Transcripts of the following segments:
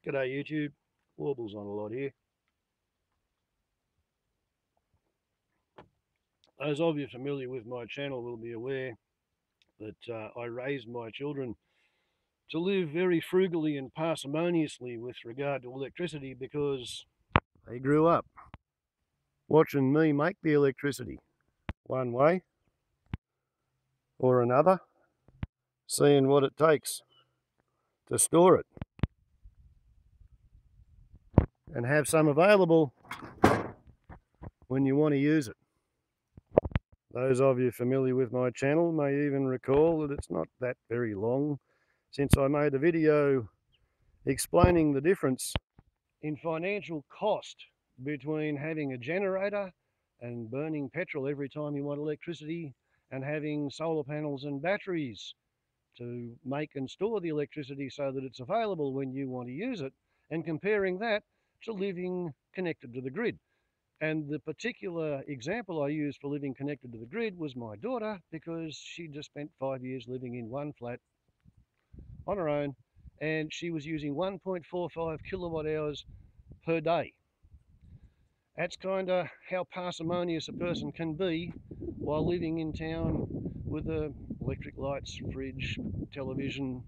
G'day YouTube, Warbles on a lot here. Those of you familiar with my channel will be aware that I raised my children to live very frugally and parsimoniously with regard to electricity because they grew up watching me make the electricity one way or another, seeing what it takes to store it and have some available when you want to use it. Those of you familiar with my channel may even recall that it's not that very long since I made a video explaining the difference in financial cost between having a generator and burning petrol every time you want electricity and having solar panels and batteries to make and store the electricity so that it's available when you want to use it, and comparing that to living connected to the grid. And the particular example I used for living connected to the grid was my daughter, because she just spent 5 years living in one flat on her own, and she was using 1.45 kilowatt hours per day. That's kind of how parsimonious a person can be while living in town with electric lights, fridge, television,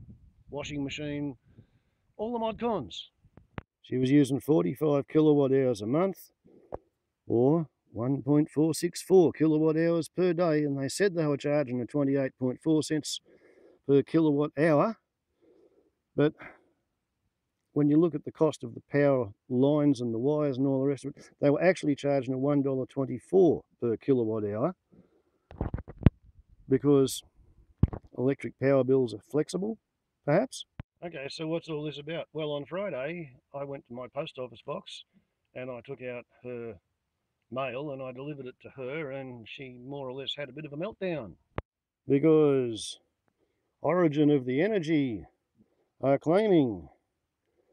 washing machine, all the mod cons. She was using 45 kilowatt hours a month, or 1.464 kilowatt hours per day, and they said they were charging her 28.4 cents per kilowatt hour. But when you look at the cost of the power lines and the wires and all the rest of it, they were actually charging at $1.24 per kilowatt hour, because electric power bills are flexible, perhaps. Okay, so what's all this about? Well, on Friday, I went to my post office box and I took out her mail and I delivered it to her, and she more or less had a bit of a meltdown. Because Origin of the Energy are claiming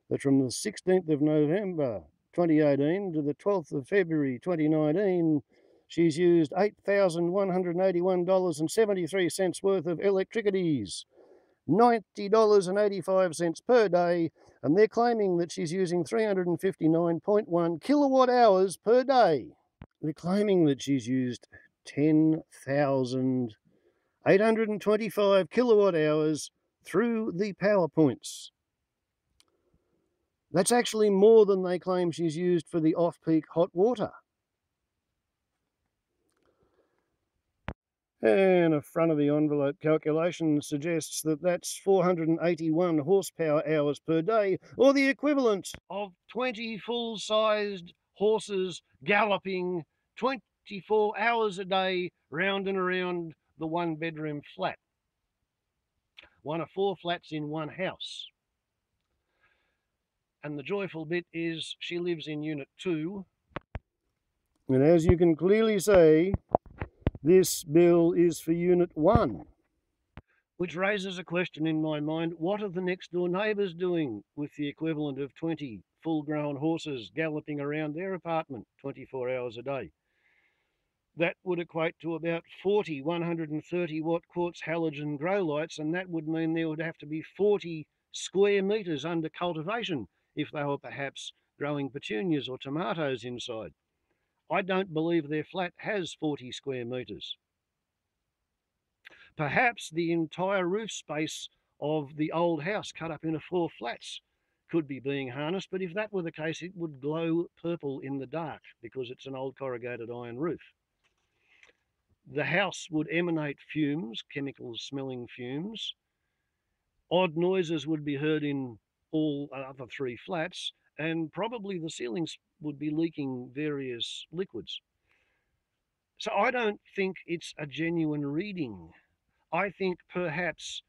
that from the 16th of November 2018 to the 12th of February 2019, she's used $8,181.73 worth of electricities, $90.85 per day, and they're claiming that she's using 359.1 kilowatt hours per day. They're claiming that she's used 10,825 kilowatt hours through the power points. That's actually more than they claim she's used for the off-peak hot water. And a front of the envelope calculation suggests that that's 481 horsepower hours per day, or the equivalent of 20 full-sized horses galloping 24 hours a day round and around the one-bedroom flat. One of 4 flats in one house. And the joyful bit is she lives in Unit 2. And as you can clearly say, this bill is for Unit 1. Which raises a question in my mind: what are the next door neighbours doing with the equivalent of 20 full-grown horses galloping around their apartment 24 hours a day? That would equate to about 40 130 watt quartz halogen grow lights, and that would mean there would have to be 40 square metres under cultivation if they were perhaps growing petunias or tomatoes inside. I don't believe their flat has 40 square metres. Perhaps the entire roof space of the old house, cut up into 4 flats, could be being harnessed, but if that were the case, it would glow purple in the dark because it's an old corrugated iron roof. The house would emanate fumes, chemical smelling fumes. Odd noises would be heard in all other 3 flats, and probably the ceilings would be leaking various liquids. So I don't think it's a genuine reading. I think perhaps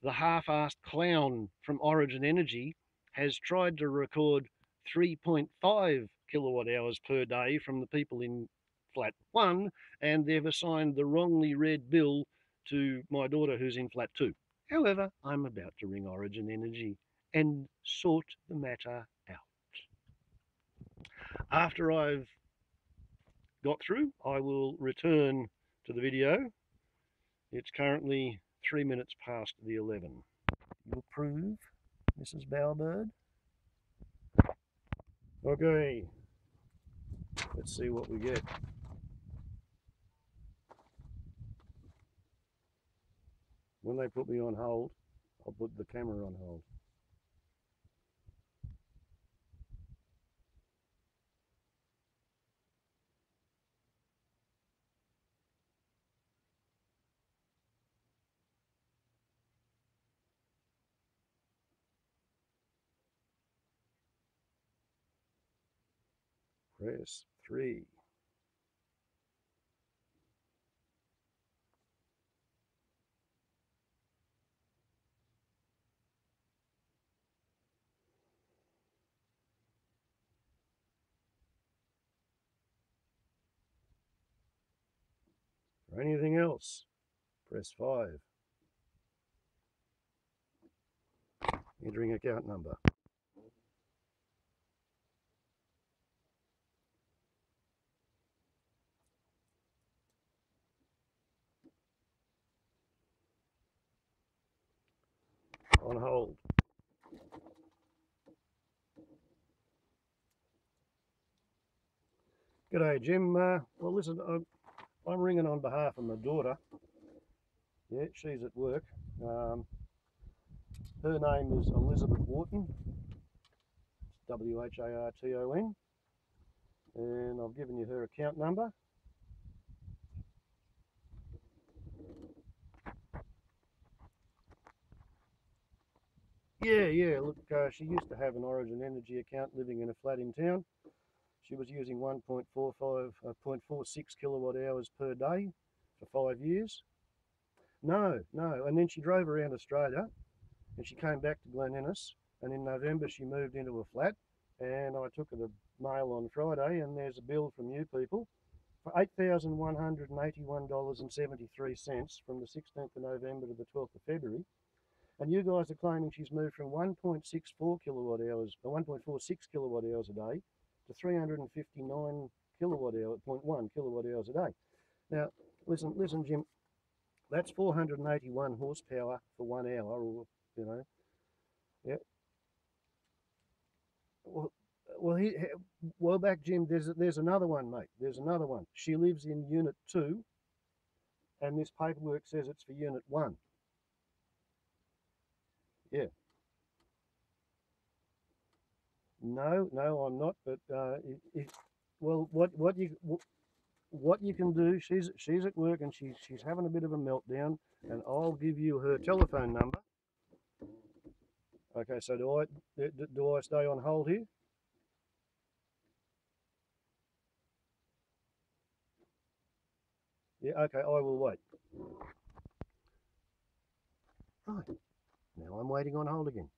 the half-assed clown from Origin Energy has tried to record 3.5 kilowatt hours per day from the people in flat 1, and they've assigned the wrongly read bill to my daughter who's in flat 2. However, I'm about to ring Origin Energy and sort the matter out. After I've got through, I will return to the video. It's currently 3 minutes past the 11. You approve, Mrs. Bowerbird? Okay, let's see what we get. When they put me on hold, I'll put the camera on hold. Press 3. For anything else, press 5. Entering account number. On hold. G'day, Jim. Well, listen, I'm ringing on behalf of my daughter. Yeah, she's at work. Her name is Elizabeth Wharton. It's Wharton. And I've given you her account number. Yeah, look, she used to have an Origin Energy account living in a flat in town. She was using 1.46 kilowatt hours per day for 5 years. No, and then she drove around Australia and she came back to Glen Innes, and in November she moved into a flat, and I took her the mail on Friday, and there's a bill from you people for $8,181.73 from the 16th of November to the 12th of February. And you guys are claiming she's moved from 1.64 kilowatt hours, 1.46 kilowatt hours a day to 359 kilowatt hour, 0.1 kilowatt hours a day. Now, listen, Jim, that's 481 horsepower for 1 hour, or, you know, yeah. Well, well, back, Jim, there's another one, mate. There's another one. She lives in Unit 2, and this paperwork says it's for Unit 1. Yeah. No, I'm not. But well, what you can do? She's at work and she's having a bit of a meltdown, and I'll give you her telephone number. Okay, so do I stay on hold here? Yeah. Okay, I will wait. Right. Now I'm waiting on hold again.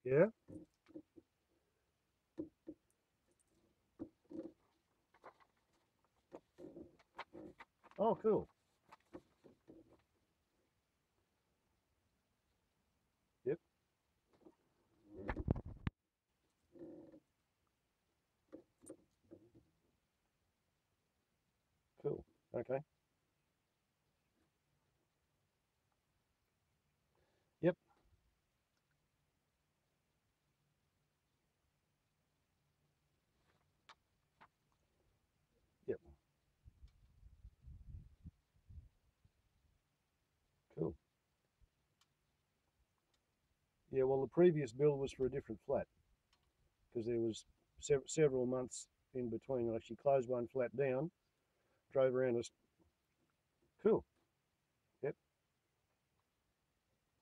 Yeah. Oh, cool. Yep. Cool. Okay. Yep. Yep. Cool. Yeah. Well, the previous bill was for a different flat because there was several months in between. Like she closed one flat down, drove around us. Cool. Yep.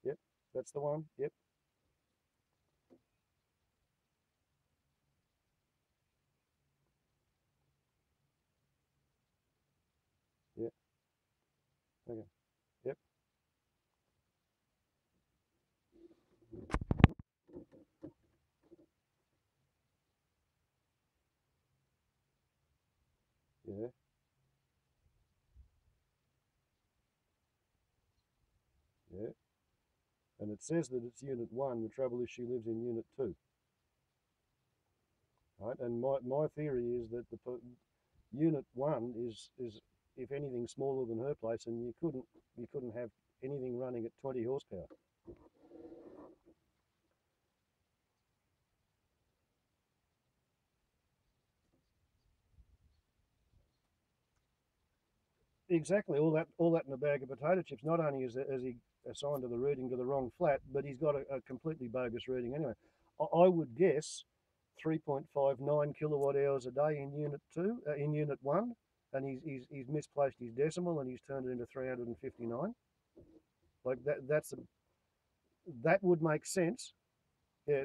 Yep. That's the one. Yep. Yep. Okay. Yep. Yeah. Yeah. And it says that it's Unit 1. The trouble is she lives in Unit 2. Right. And my theory is that the Unit 1 is if anything smaller than her place, and you couldn't have anything running at 20 horsepower. Exactly, all that in a bag of potato chips. Not only is he assigned to the reading to the wrong flat, but he's got a completely bogus reading anyway. I would guess 3.59 kilowatt hours a day in unit two, in unit one, and he's misplaced his decimal and he's turned it into 359. Like that would make sense. Yeah,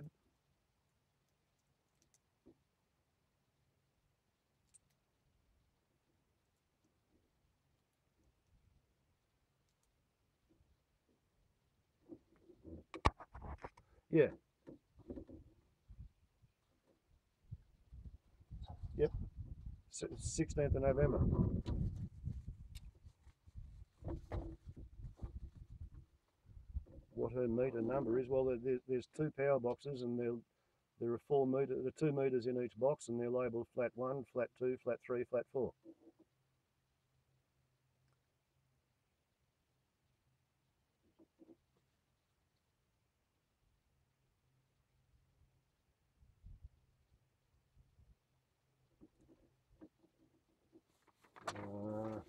yeah, yep. 16th of November. What her meter number is? Well, there's two power boxes, and there are 4 meter, there are 2 meters in each box, and they're labelled flat 1, flat 2, flat 3, flat 4. Uh,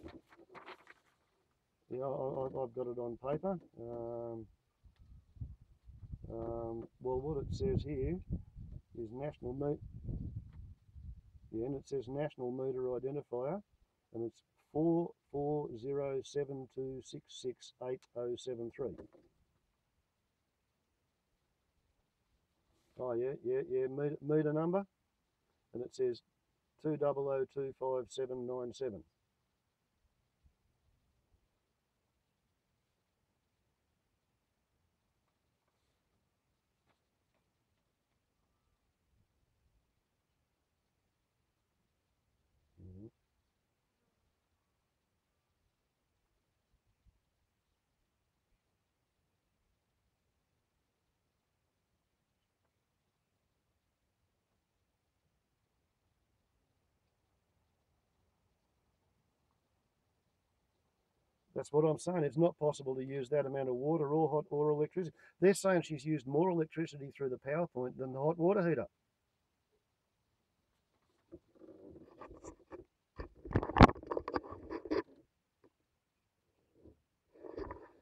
yeah, I've got it on paper. Well, what it says here is national meter. Yeah, and it says national meter identifier, and it's 4407266807 Oh yeah, meter number, and it says 200255797. Mhm. That's what I'm saying. It's not possible to use that amount of water or hot or electricity. They're saying she's used more electricity through the power point than the hot water heater.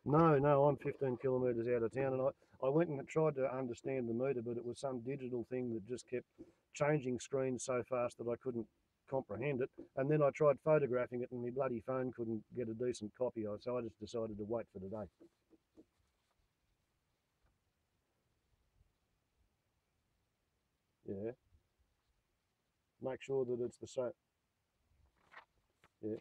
No, I'm 15 kilometres out of town, and I went and tried to understand the meter, but it was some digital thing that just kept changing screens so fast that I couldn't comprehend it. And then I tried photographing it, and my bloody phone couldn't get a decent copy, so I just decided to wait for today. Yeah, make sure that it's the same. Yeah,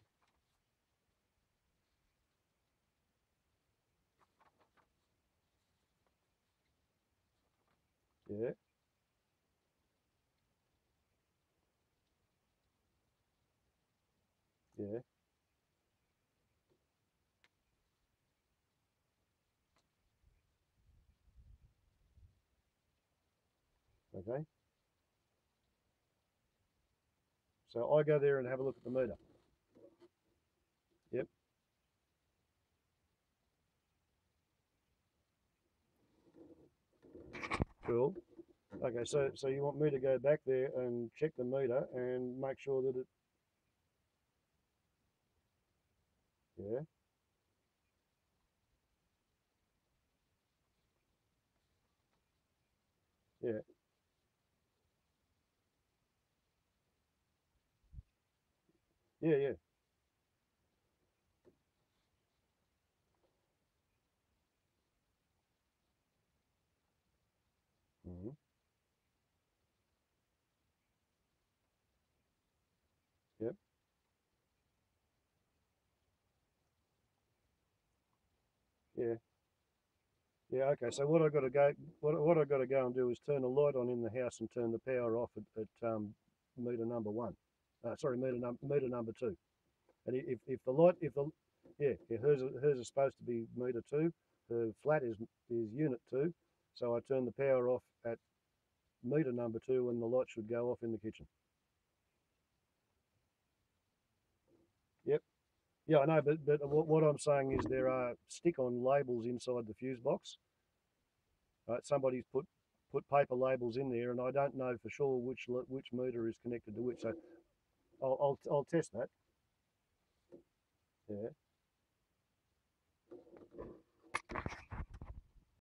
yeah, yeah. Okay. So I go there and have a look at the meter. Yep, cool. Okay, so you want me to go back there and check the meter and make sure that it, yeah, yeah, yeah. Hmm. Yep, yeah, yeah. Okay, so what I got to go and do is turn the light on in the house and turn the power off at meter number one. Sorry, meter number two. And if the light, if the yeah, hers is supposed to be meter two. Her flat is unit two. So I turn the power off at meter number two, and the light should go off in the kitchen. Yep. Yeah, I know, but what I'm saying is there are stick-on labels inside the fuse box. Right, somebody's put paper labels in there, and I don't know for sure which meter is connected to which. So I'll test that. Yeah.